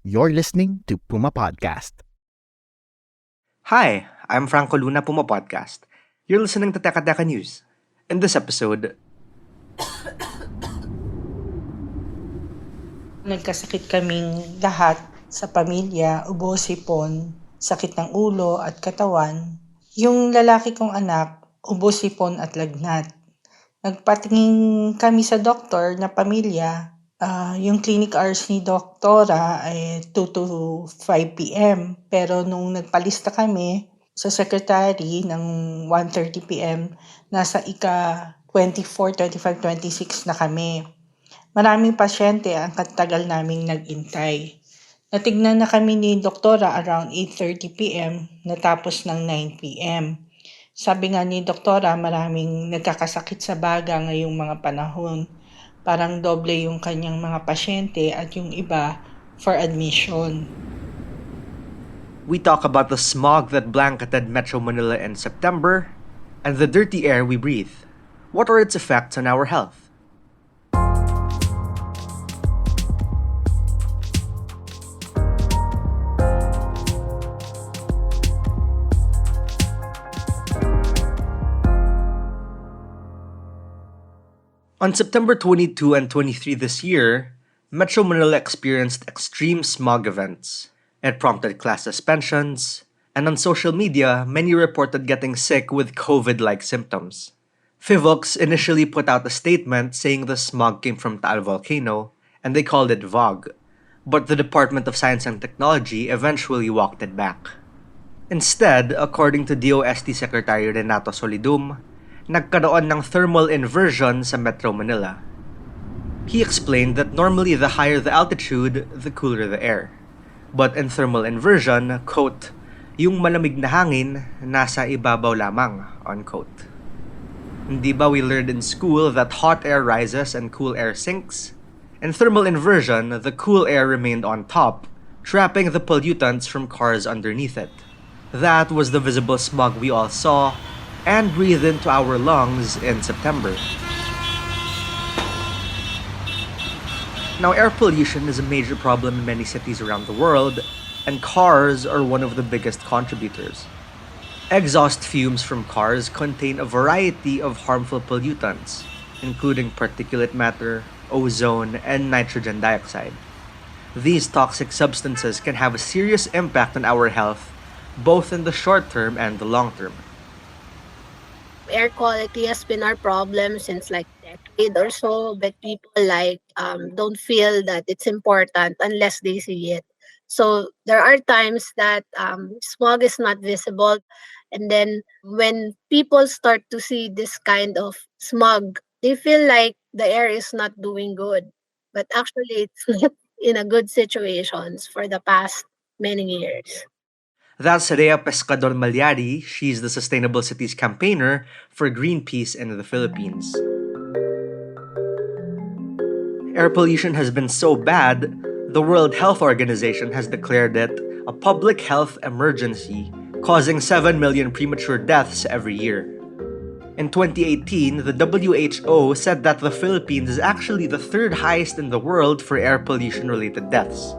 You're listening to Puma Podcast. Hi, I'm Franco Luna, Puma Podcast. You're listening to Teka Teka News. In this episode, Nagkasakit kaming lahat sa pamilya, ubo, sipon, sakit ng ulo at katawan. Yung lalaki kong anak, ubo, sipon at lagnat. Nagpatingin kami sa doktor na pamilya. Yung clinic hours ni doktora ay 2 to 5 p.m. Pero nung nagpalista kami sa secretary ng 1:30 p.m., nasa ika 24, 25, 26 na kami. Maraming pasyente ang katagal naming nag-intay. Natignan na kami ni doktora around 8:30 p.m. natapos ng 9 p.m. Sabi nga ni doktora, maraming nagkakasakit sa baga ngayong mga panahon. Parang doble yung kanyang mga pasyente at yung iba for admission. we talk about the smog that blanketed Metro Manila in September and the dirty air we breathe. What are its effects on our health? On September 22 and 23 this year, Metro Manila experienced extreme smog events. It prompted class suspensions, and on social media, many reported getting sick with COVID-like symptoms. FIVOX initially put out a statement saying the smog came from Taal volcano, and they called it VOG, but the Department of Science and Technology eventually walked it back. Instead, according to DOST Secretary Renato Solidum, nagkaroon ng thermal inversion sa Metro Manila. He explained that normally the higher the altitude, the cooler the air. But in thermal inversion, quote, yung malamig na hangin nasa ibabaw lamang, unquote. Hindi ba we learned in school that hot air rises and cool air sinks? In thermal inversion, the cool air remained on top, trapping the pollutants from cars underneath it. That was the visible smog we all saw and breathed into our lungs in September. Now, air pollution is a major problem in many cities around the world, and cars are one of the biggest contributors. Exhaust fumes from cars contain a variety of harmful pollutants, including particulate matter, ozone, and nitrogen dioxide. These toxic substances can have a serious impact on our health, both in the short term and the long term. Air quality has been our problem since like decade or so, but people don't feel that it's important unless they see it. So there are times that smog is not visible, and then when people start to see this kind of smog, they feel like the air is not doing good, but actually it's not in a good situations for the past many years. That's Rhea Pescador Malyari. She's the Sustainable Cities campaigner for Greenpeace in the Philippines. Air pollution has been so bad, the World Health Organization has declared it a public health emergency, causing 7 million premature deaths every year. In 2018, the WHO said that the Philippines is actually the third highest in the world for air pollution-related deaths.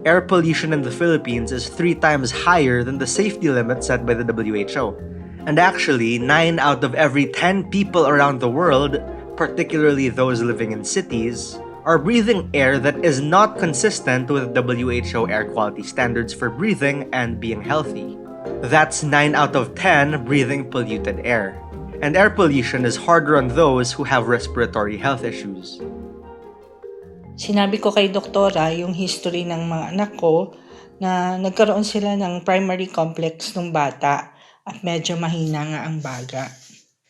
Air pollution in the Philippines is 3 times higher than the safety limit set by the WHO. And actually, 9 out of every 10 people around the world, particularly those living in cities, are breathing air that is not consistent with WHO air quality standards for breathing and being healthy. That's 9 out of 10 breathing polluted air. And air pollution is harder on those who have respiratory health issues. Sinabi ko kay doktora yung history ng mga anak ko na nagkaroon sila ng primary complex nung bata at medyo mahina nga ang baga.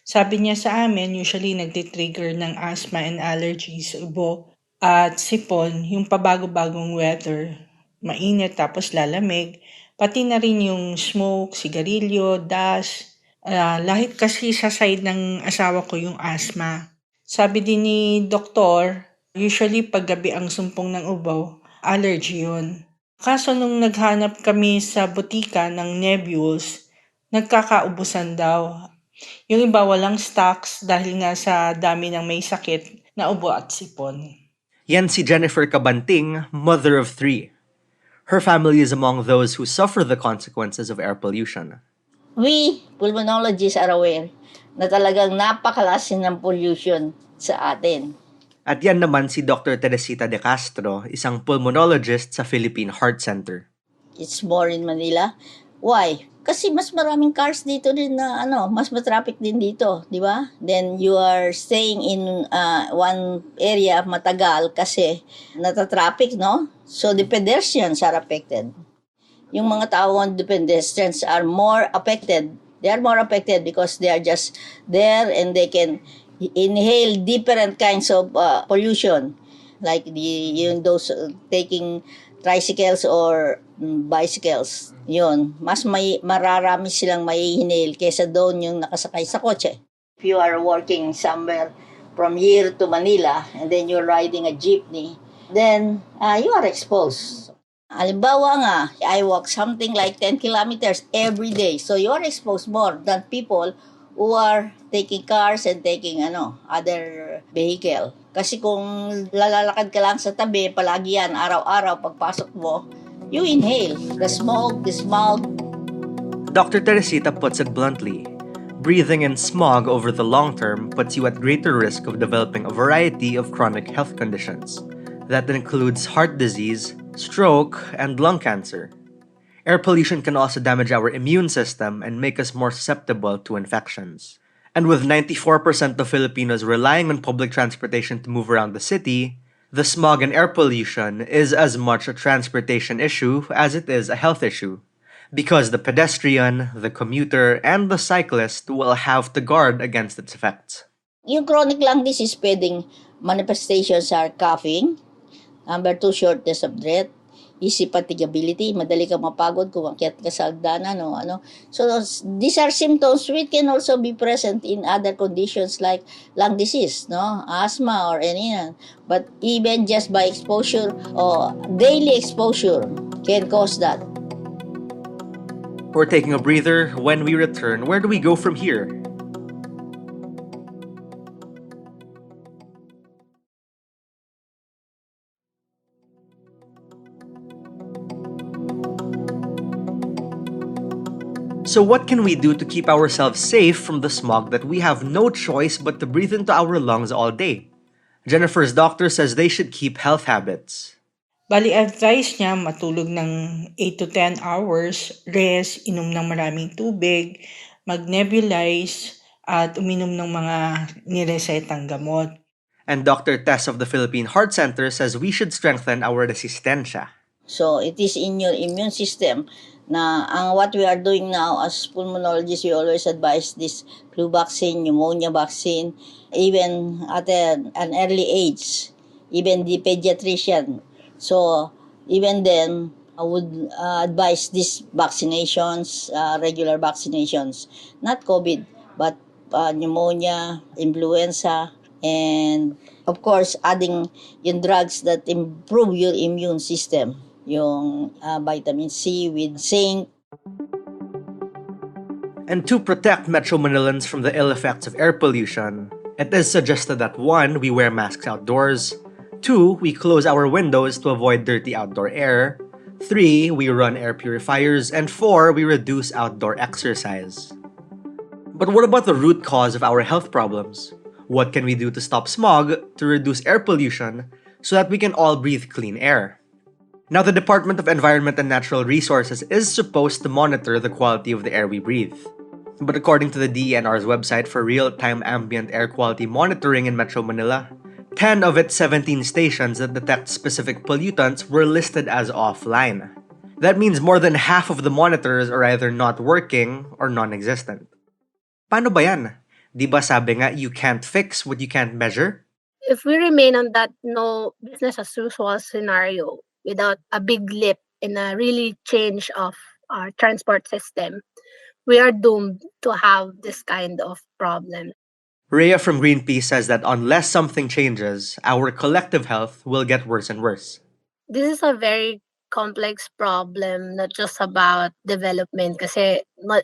Sabi niya sa amin, usually nagtitrigger ng asthma and allergies, ubo at sipon, yung pabago-bagong weather, mainit tapos lalamig, pati na rin yung smoke, sigarilyo, dust, lahit kasi sa side ng asawa ko yung asthma. Sabi din ni doktor, usually paggabi ang sumpong ng ubo, allergy yun. Kaso nung naghanap kami sa butika ng Nebules, nagkakaubusan daw. Yung iba walang stocks dahil nga sa dami ng may sakit na ubo at sipon. Yan si Jennifer Cabanting, mother of 3. Her family is among those who suffer the consequences of air pollution. We, pulmonologists, are aware na talagang napakalasin ng pollution sa atin. At yan naman si Dr. Teresita De Castro, isang pulmonologist sa Philippine Heart Center. It's more in Manila. Why? Kasi mas maraming cars dito din na mas matraffic din dito, di ba? Then you are staying in one area matagal kasi natatraffic, no? So the pedestrians are affected. Yung mga tao on the pedestrians are more affected. They are more affected because they are just there and they can inhale different kinds of pollution, like those taking tricycles or bicycles. Yun, mas mararami silang mai-inhale kaysa doon yung nakasakay sa kotse. If you are working somewhere from here to Manila and then you're riding a jeepney, then you are exposed. Halimbawa nga, I walk something like 10 kilometers every day. So you are exposed more than people who are taking cars and taking other vehicle. Kasi kung lalakad ka lang sa tabi, palagi yan, araw-araw, pagpasok mo, you inhale the smog. Dr. Teresita puts it bluntly. Breathing in smog over the long term puts you at greater risk of developing a variety of chronic health conditions. That includes heart disease, stroke, and lung cancer. Air pollution can also damage our immune system and make us more susceptible to infections. And with 94% of Filipinos relying on public transportation to move around the city, the smog and air pollution is as much a transportation issue as it is a health issue. Because the pedestrian, the commuter, and the cyclist will have to guard against its effects. Yung chronic lung disease pwedeng manifestations are coughing, number 2, shortness of breath, easy fatigability, madali kang mapagod kung akyat ka sa hagdanan So these are symptoms which can also be present in other conditions like lung disease, asthma or any. But even just by exposure or daily exposure can cause that. We're taking a breather. When we return, where do we go from here? So what can we do to keep ourselves safe from the smog that we have no choice but to breathe into our lungs all day? Jennifer's doctor says they should keep health habits. Bali, advice niya matulog ng 8 to 10 hours, rest, inom ng maraming tubig, mag-nebulize, at uminom ng mga niresetang gamot. And Dr. Tess of the Philippine Heart Center says we should strengthen our resistensya. So it is in your immune system na what we are doing now as pulmonologists, we always advise this flu vaccine, pneumonia vaccine, even at an early age, even the pediatrician. So even then, I would advise these vaccinations, regular vaccinations, not COVID, but pneumonia, influenza, and of course, adding yung drugs that improve your immune system. Yung vitamin C with zinc. And to protect Metro Manilans from the ill effects of air pollution, it is suggested that 1. We wear masks outdoors, 2. We close our windows to avoid dirty outdoor air, 3. We run air purifiers, and 4. We reduce outdoor exercise. But what about the root cause of our health problems? What can we do to stop smog, to reduce air pollution, so that we can all breathe clean air? Now, the Department of Environment and Natural Resources is supposed to monitor the quality of the air we breathe. But according to the DENR's website for real-time ambient air quality monitoring in Metro Manila, 10 of its 17 stations that detect specific pollutants were listed as offline. That means more than half of the monitors are either not working or non-existent. Paano ba yan? Di ba sabi nga, you can't fix what you can't measure? If we remain on that no business as usual scenario without a big leap in a really change of our transport system, we are doomed to have this kind of problem. Rhea from Greenpeace says that unless something changes, our collective health will get worse and worse. This is a very complex problem, not just about development. Kasi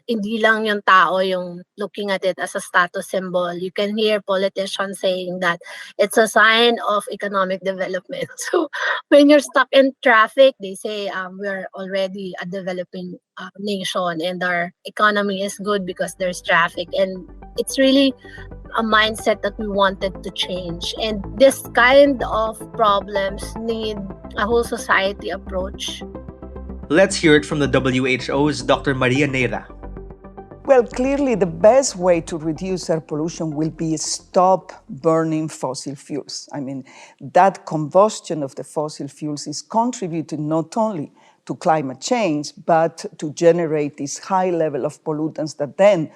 hindi lang yung tao yung looking at it as a status symbol. You can hear politicians saying that it's a sign of economic development. So when you're stuck in traffic, they say we're already a developing nation and our economy is good because there's traffic. And it's really a mindset that we wanted to change. And this kind of problems need a whole society approach. Let's hear it from the WHO's Dr. Maria Neira. Well, clearly the best way to reduce air pollution will be stop burning fossil fuels. I mean, that combustion of the fossil fuels is contributing not only to climate change, but to generate this high level of pollutants that then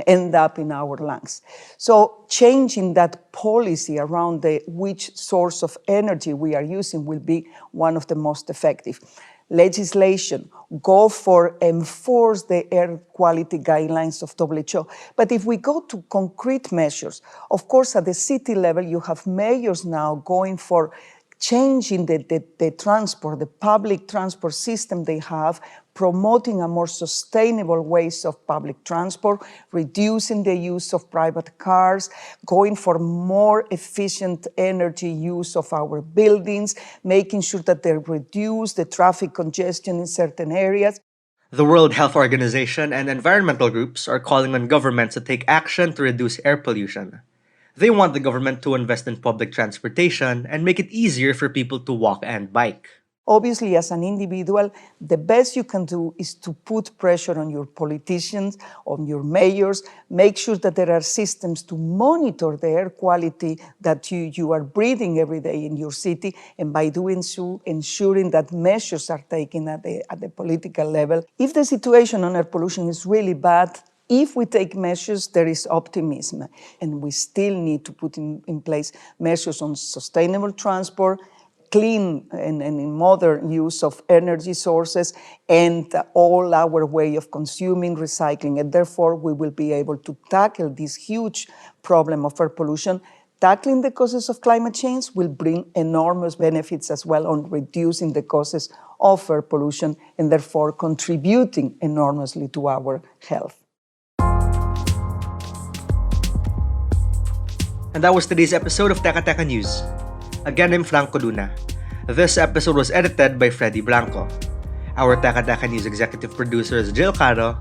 end up in our lungs. So changing that policy around which source of energy we are using will be one of the most effective. Legislation, go for enforce the air quality guidelines of WHO. But if we go to concrete measures, of course, at the city level, you have mayors now going for changing the transport, the public transport system they have, promoting a more sustainable ways of public transport, reducing the use of private cars, going for more efficient energy use of our buildings, making sure that they reduce the traffic congestion in certain areas. The World Health Organization and environmental groups are calling on governments to take action to reduce air pollution. They want the government to invest in public transportation and make it easier for people to walk and bike. Obviously, as an individual, the best you can do is to put pressure on your politicians, on your mayors, make sure that there are systems to monitor the air quality that you are breathing every day in your city, and by doing so, ensuring that measures are taken at the political level. If the situation on air pollution is really bad, if we take measures, there is optimism, and we still need to put in place measures on sustainable transport, clean and modern use of energy sources, and all our way of consuming, recycling. And therefore, we will be able to tackle this huge problem of air pollution. Tackling the causes of climate change will bring enormous benefits as well on reducing the causes of air pollution and therefore contributing enormously to our health. And that was today's episode of Teka Teka News. Again, I'm Franco Luna. This episode was edited by Freddy Blanco. Our Teka Teka News executive producer is Jill Caro,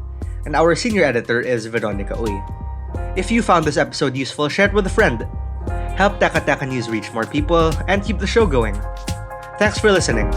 and our senior editor is Veronica Uy. If you found this episode useful, share it with a friend. Help Teka Teka News reach more people and keep the show going. Thanks for listening.